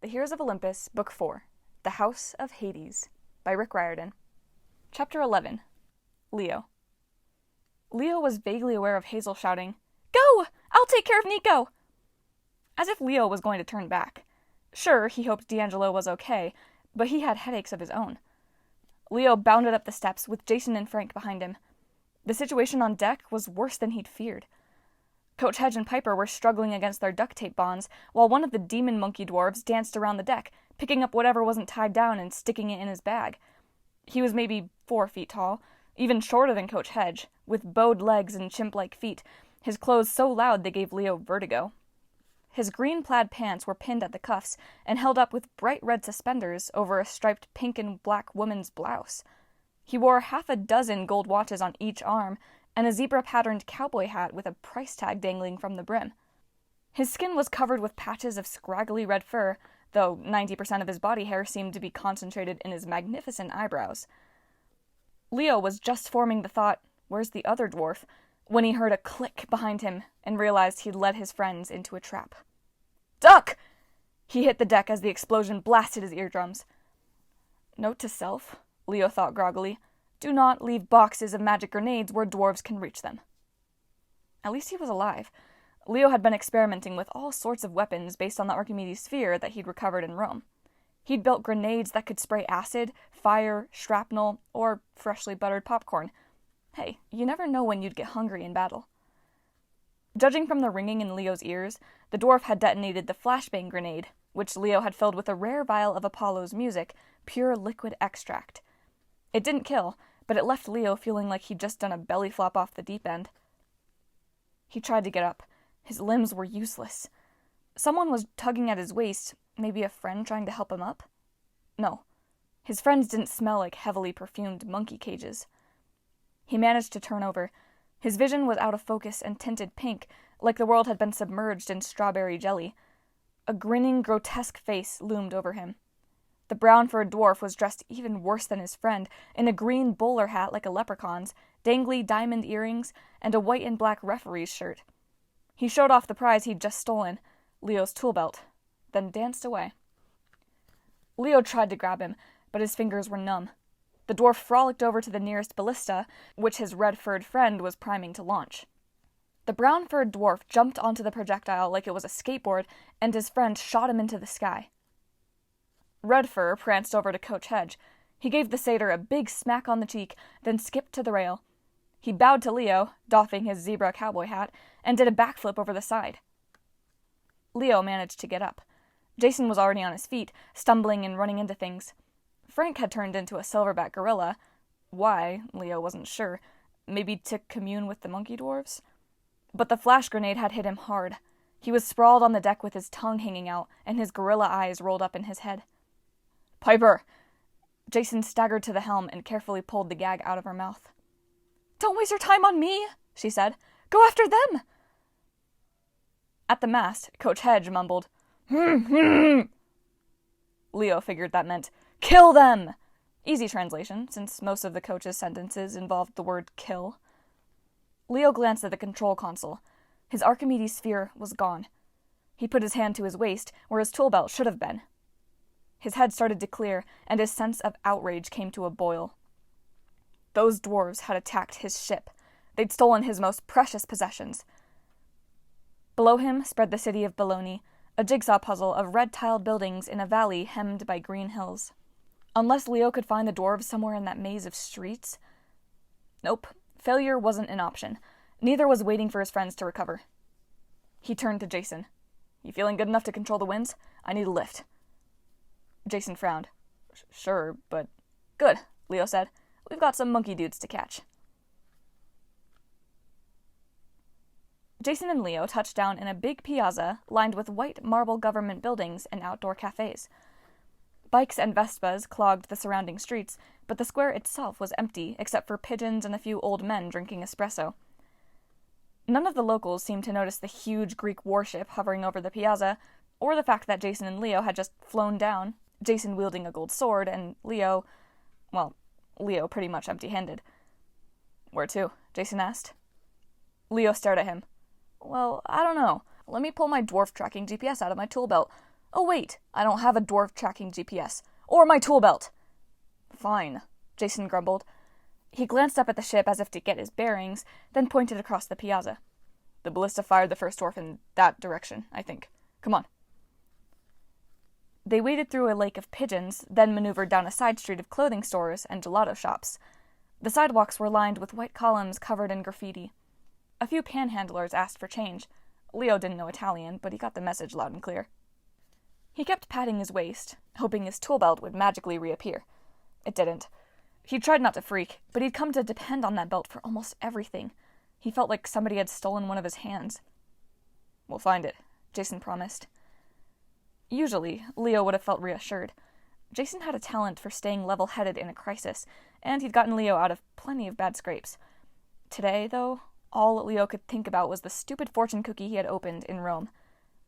The Heroes of Olympus, Book 4, The House of Hades, by Rick Riordan. Chapter 11. Leo. Leo was vaguely aware of Hazel shouting, "Go! I'll take care of Nico!" As if Leo was going to turn back. Sure, he hoped D'Angelo was okay, but he had headaches of his own. Leo bounded up the steps with Jason and Frank behind him. The situation on deck was worse than he'd feared. Coach Hedge and Piper were struggling against their duct tape bonds, while one of the demon monkey dwarves danced around the deck, picking up whatever wasn't tied down and sticking it in his bag. He was maybe 4 feet tall, even shorter than Coach Hedge, with bowed legs and chimp-like feet, his clothes so loud they gave Leo vertigo. His green plaid pants were pinned at the cuffs and held up with bright red suspenders over a striped pink and black woman's blouse. He wore 6 gold watches on each arm, and a zebra-patterned cowboy hat with a price tag dangling from the brim. His skin was covered with patches of scraggly red fur, though 90% of his body hair seemed to be concentrated in his magnificent eyebrows. Leo was just forming the thought, "Where's the other dwarf?" when he heard a click behind him and realized he'd led his friends into a trap. "Duck!" He hit the deck as the explosion blasted his eardrums. Note to self, Leo thought groggily, do not leave boxes of magic grenades where dwarves can reach them. At least he was alive. Leo had been experimenting with all sorts of weapons based on the Archimedes sphere that he'd recovered in Rome. He'd built grenades that could spray acid, fire, shrapnel, or freshly buttered popcorn. Hey, you never know when you'd get hungry in battle. Judging from the ringing in Leo's ears, the dwarf had detonated the flashbang grenade, which Leo had filled with a rare vial of Apollo's music, pure liquid extract. It didn't kill, but it left Leo feeling like he'd just done a belly flop off the deep end. He tried to get up. His limbs were useless. Someone was tugging at his waist, maybe a friend trying to help him up? No. His friends didn't smell like heavily perfumed monkey cages. He managed to turn over. His vision was out of focus and tinted pink, like the world had been submerged in strawberry jelly. A grinning, grotesque face loomed over him. The brown-furred dwarf was dressed even worse than his friend, in a green bowler hat like a leprechaun's, dangly diamond earrings, and a white and black referee's shirt. He showed off the prize he'd just stolen, Leo's tool belt, then danced away. Leo tried to grab him, but his fingers were numb. The dwarf frolicked over to the nearest ballista, which his red-furred friend was priming to launch. The brown-furred dwarf jumped onto the projectile like it was a skateboard, and his friend shot him into the sky. Redfur pranced over to Coach Hedge. He gave the satyr a big smack on the cheek, then skipped to the rail. He bowed to Leo, doffing his zebra cowboy hat, and did a backflip over the side. Leo managed to get up. Jason was already on his feet, stumbling and running into things. Frank had turned into a silverback gorilla. Why, Leo wasn't sure. Maybe to commune with the monkey dwarves? But the flash grenade had hit him hard. He was sprawled on the deck with his tongue hanging out, and his gorilla eyes rolled up in his head. "Piper!" Jason staggered to the helm and carefully pulled the gag out of her mouth. "Don't waste your time on me," she said. "Go after them!" At the mast, Coach Hedge mumbled, "Hmm." Leo figured that meant, "Kill them!" Easy translation, since most of the coach's sentences involved the word kill. Leo glanced at the control console. His Archimedes sphere was gone. He put his hand to his waist, where his tool belt should have been. His head started to clear, and his sense of outrage came to a boil. Those dwarves had attacked his ship. They'd stolen his most precious possessions. Below him spread the city of Bologna, a jigsaw puzzle of red-tiled buildings in a valley hemmed by green hills. Unless Leo could find the dwarves somewhere in that maze of streets? Nope, failure wasn't an option. Neither was waiting for his friends to recover. He turned to Jason. "You feeling good enough to control the winds? I need a lift." Jason frowned. "Sure, but..." "Good," Leo said. "We've got some monkey dudes to catch." Jason and Leo touched down in a big piazza lined with white marble government buildings and outdoor cafes. Bikes and Vespas clogged the surrounding streets, but the square itself was empty except for pigeons and a few old men drinking espresso. None of the locals seemed to notice the huge Greek warship hovering over the piazza, or the fact that Jason and Leo had just flown down, Jason wielding a gold sword, and Leo pretty much empty-handed. "Where to?" Jason asked. Leo stared at him. "Well, I don't know. Let me pull my dwarf tracking GPS out of my tool belt. Oh wait, I don't have a dwarf tracking GPS. Or my tool belt. Fine, Jason grumbled. He glanced up at the ship as if to get his bearings, then pointed across the piazza. The ballista fired the first dwarf in that direction, I think. Come on. They waded through a lake of pigeons, then maneuvered down a side street of clothing stores and gelato shops. The sidewalks were lined with white columns covered in graffiti. A few panhandlers asked for change. Leo didn't know Italian, but he got the message loud and clear. He kept patting his waist, hoping his tool belt would magically reappear. It didn't. He tried not to freak, but he'd come to depend on that belt for almost everything. He felt like somebody had stolen one of his hands. We'll find it, Jason promised. Usually, Leo would have felt reassured. Jason had a talent for staying level-headed in a crisis, and he'd gotten Leo out of plenty of bad scrapes. Today, though, all Leo could think about was the stupid fortune cookie he had opened in Rome.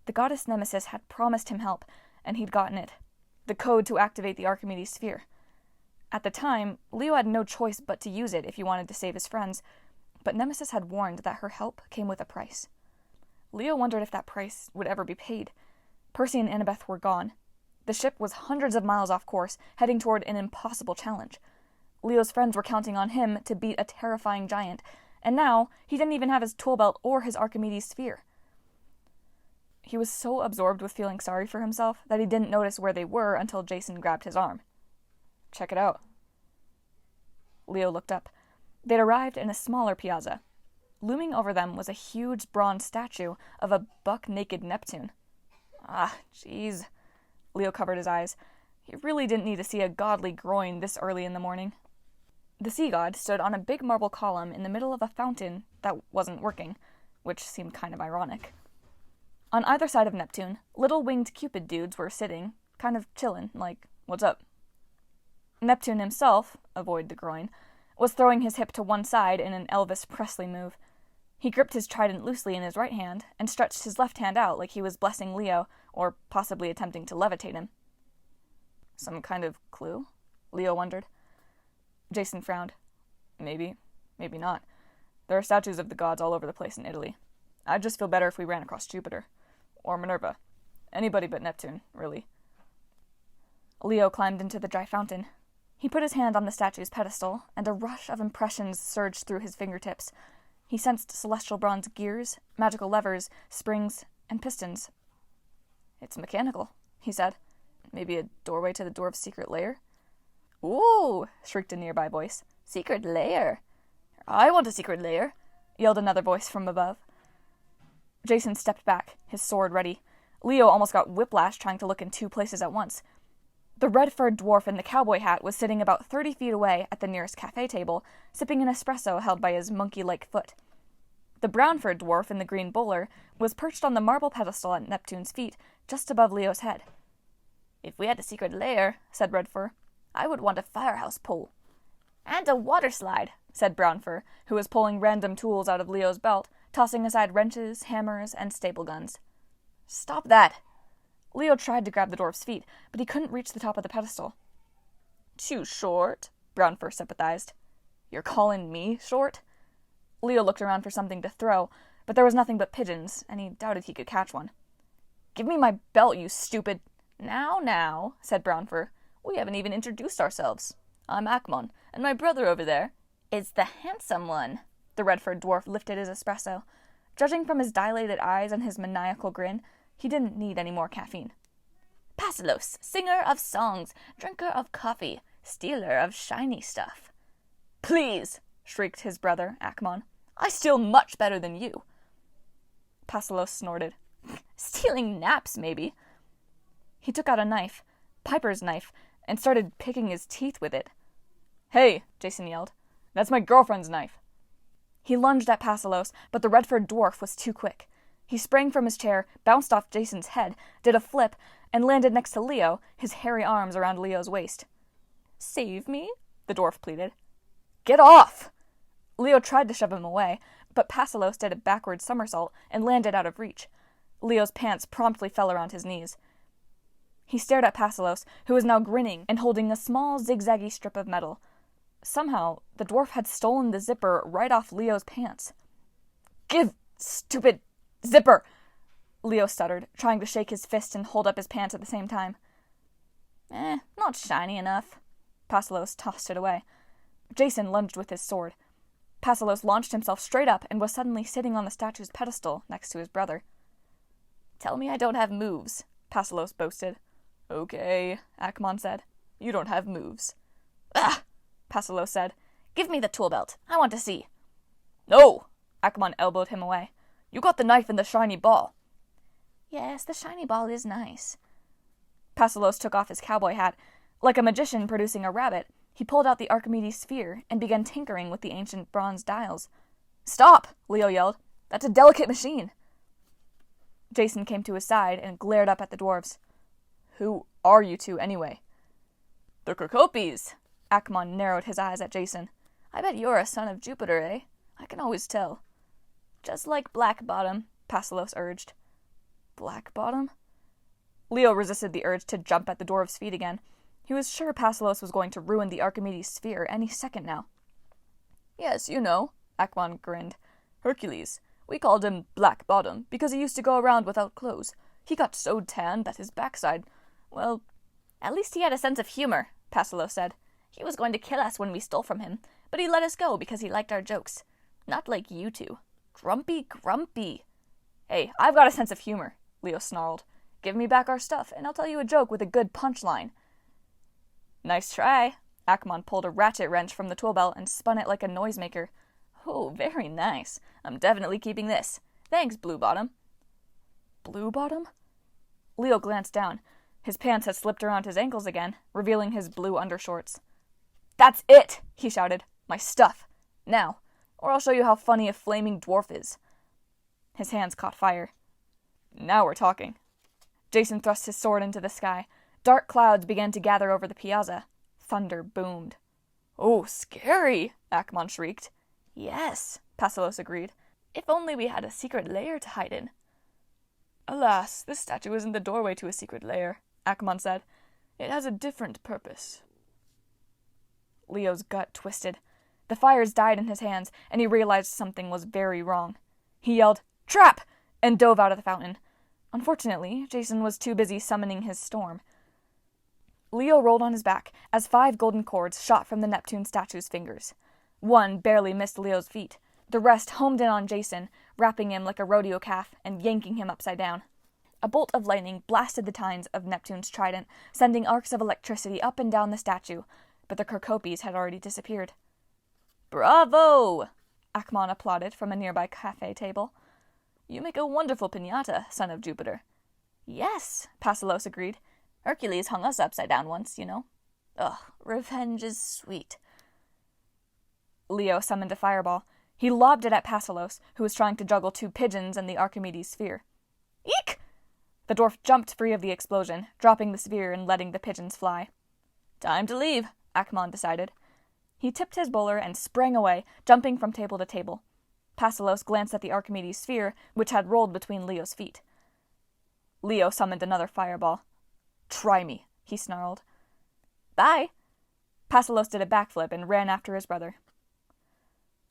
The goddess Nemesis had promised him help, and he'd gotten it. The code to activate the Archimedes sphere. At the time, Leo had no choice but to use it if he wanted to save his friends, but Nemesis had warned that her help came with a price. Leo wondered if that price would ever be paid. Percy and Annabeth were gone. The ship was hundreds of miles off course, heading toward an impossible challenge. Leo's friends were counting on him to beat a terrifying giant, and now he didn't even have his tool belt or his Archimedes sphere. He was so absorbed with feeling sorry for himself that he didn't notice where they were until Jason grabbed his arm. Check it out. Leo looked up. They'd arrived in a smaller piazza. Looming over them was a huge bronze statue of a buck-naked Neptune. Ah, jeez. Leo covered his eyes. He really didn't need to see a godly groin this early in the morning. The sea god stood on a big marble column in the middle of a fountain that wasn't working, which seemed kind of ironic. On either side of Neptune, little winged Cupid dudes were sitting, kind of chillin', like, what's up? Neptune himself, avoid the groin, was throwing his hip to one side in an Elvis Presley move. He gripped his trident loosely in his right hand and stretched his left hand out like he was blessing Leo, or possibly attempting to levitate him. Some kind of clue? Leo wondered. Jason frowned. Maybe, maybe not. There are statues of the gods all over the place in Italy. I'd just feel better if we ran across Jupiter. Or Minerva. Anybody but Neptune, really. Leo climbed into the dry fountain. He put his hand on the statue's pedestal, and a rush of impressions surged through his fingertips. He sensed celestial bronze gears, magical levers, springs, and pistons. It's mechanical, he said. Maybe a doorway to the dwarves' secret lair? Ooh, shrieked a nearby voice. Secret lair? I want a secret lair, yelled another voice from above. Jason stepped back, his sword ready. Leo almost got whiplash trying to look in two places at once. The red-furred dwarf in the cowboy hat was sitting about 30 feet away at the nearest cafe table, sipping an espresso held by his monkey-like foot. The brown-furred dwarf in the green bowler was perched on the marble pedestal at Neptune's feet, just above Leo's head. If we had a secret lair, said Redfur, I would want a firehouse pole. And a water slide, said Brownfur, who was pulling random tools out of Leo's belt, tossing aside wrenches, hammers, and staple guns. Stop that! Leo tried to grab the dwarf's feet, but he couldn't reach the top of the pedestal. Too short, Brownfur sympathized. You're calling me short? Leo looked around for something to throw, but there was nothing but pigeons, and he doubted he could catch one. Give me my belt, you stupid... Now, said Brownfur. We haven't even introduced ourselves. I'm Akmon, and my brother over there is the handsome one. The red-furred dwarf lifted his espresso. Judging from his dilated eyes and his maniacal grin, he didn't need any more caffeine. Pasilos, singer of songs, drinker of coffee, stealer of shiny stuff. Please, shrieked his brother, Akmon. I steal much better than you. Pasilos snorted. Stealing naps, maybe. He took out a knife, Piper's knife, and started picking his teeth with it. Hey, Jason yelled. That's my girlfriend's knife. He lunged at Pasilos, but the red-furred dwarf was too quick. He sprang from his chair, bounced off Jason's head, did a flip, and landed next to Leo, his hairy arms around Leo's waist. Save me, the dwarf pleaded. Get off! Leo tried to shove him away, but Pasilos did a backward somersault and landed out of reach. Leo's pants promptly fell around his knees. He stared at Pasilos, who was now grinning and holding a small zigzaggy strip of metal. Somehow, the dwarf had stolen the zipper right off Leo's pants. Give, stupid zipper! Leo stuttered, trying to shake his fist and hold up his pants at the same time. Not shiny enough. Passalos tossed it away. Jason lunged with his sword. Passalos launched himself straight up and was suddenly sitting on the statue's pedestal next to his brother. "Tell me I don't have moves," Passalos boasted. "Okay," Akmon said. "You don't have moves." "Ugh," Passalos said. "Give me the tool belt. I want to see." "No!" Akmon elbowed him away. "You got the knife and the shiny ball." "Yes, the shiny ball is nice." Passalos took off his cowboy hat. Like a magician producing a rabbit, he pulled out the Archimedes sphere and began tinkering with the ancient bronze dials. "Stop!" Leo yelled. "That's a delicate machine." Jason came to his side and glared up at the dwarves. "Who are you two, anyway?" "The Kerkopes!" Akmon narrowed his eyes at Jason. "I bet you're a son of Jupiter, eh? I can always tell." "Just like Black Bottom," Passalos urged. Black Bottom? Leo resisted the urge to jump at the dwarf's feet again. He was sure Passalos was going to ruin the Archimedes sphere any second now. "Yes, you know," Akmon grinned. "Hercules. We called him Black Bottom because he used to go around without clothes. He got so tanned that his backside, well..." "At least he had a sense of humor," Passalos said. "He was going to kill us when we stole from him, but he let us go because he liked our jokes. Not like you two. Grumpy. "Hey, I've got a sense of humor," Leo snarled. "Give me back our stuff, and I'll tell you a joke with a good punchline." "Nice try." Akmon pulled a ratchet wrench from the tool belt and spun it like a noisemaker. "Oh, very nice. I'm definitely keeping this. Thanks, Blue Bottom." Blue Bottom? Leo glanced down. His pants had slipped around his ankles again, revealing his blue undershorts. "That's it!" he shouted. "My stuff. Now, or I'll show you how funny a flaming dwarf is." His hands caught fire. "Now we're talking." Jason thrust his sword into the sky. Dark clouds began to gather over the piazza. Thunder boomed. "Oh, scary!" Akmon shrieked. "Yes," Passalos agreed. "If only we had a secret lair to hide in." "Alas, this statue isn't the doorway to a secret lair," Akmon said. "It has a different purpose." Leo's gut twisted. The fires died in his hands, and he realized something was very wrong. He yelled, "Trap!" and dove out of the fountain. Unfortunately, Jason was too busy summoning his storm. Leo rolled on his back as 5 golden cords shot from the Neptune statue's fingers. One barely missed Leo's feet. The rest homed in on Jason, wrapping him like a rodeo calf and yanking him upside down. A bolt of lightning blasted the tines of Neptune's trident, sending arcs of electricity up and down the statue, but the Kerkopes had already disappeared. "Bravo!" Akmon applauded from a nearby cafe table. "You make a wonderful piñata, son of Jupiter." "Yes," Passalos agreed. "Hercules hung us upside down once, you know. Ugh, revenge is sweet." Leo summoned a fireball. He lobbed it at Passalos, who was trying to juggle 2 pigeons and the Archimedes sphere. Eek! The dwarf jumped free of the explosion, dropping the sphere and letting the pigeons fly. "Time to leave," Akmon decided. He tipped his bowler and sprang away, jumping from table to table. Passalos glanced at the Archimedes sphere, which had rolled between Leo's feet. Leo summoned another fireball. "Try me," he snarled. "Bye!" Passalos did a backflip and ran after his brother.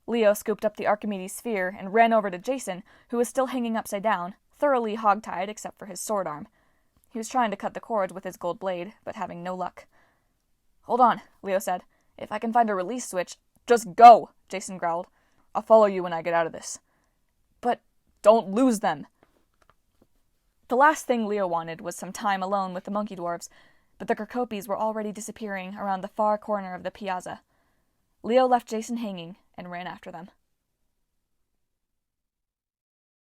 Leo scooped up the Archimedes sphere and ran over to Jason, who was still hanging upside down, thoroughly hog-tied except for his sword arm. He was trying to cut the cords with his gold blade, but having no luck. "Hold on," Leo said. "If I can find a release switch—" "Just go," Jason growled. "I'll follow you when I get out of this." "But don't lose them." The last thing Leo wanted was some time alone with the monkey dwarves, but the Kerkopes were already disappearing around the far corner of the piazza. Leo left Jason hanging and ran after them.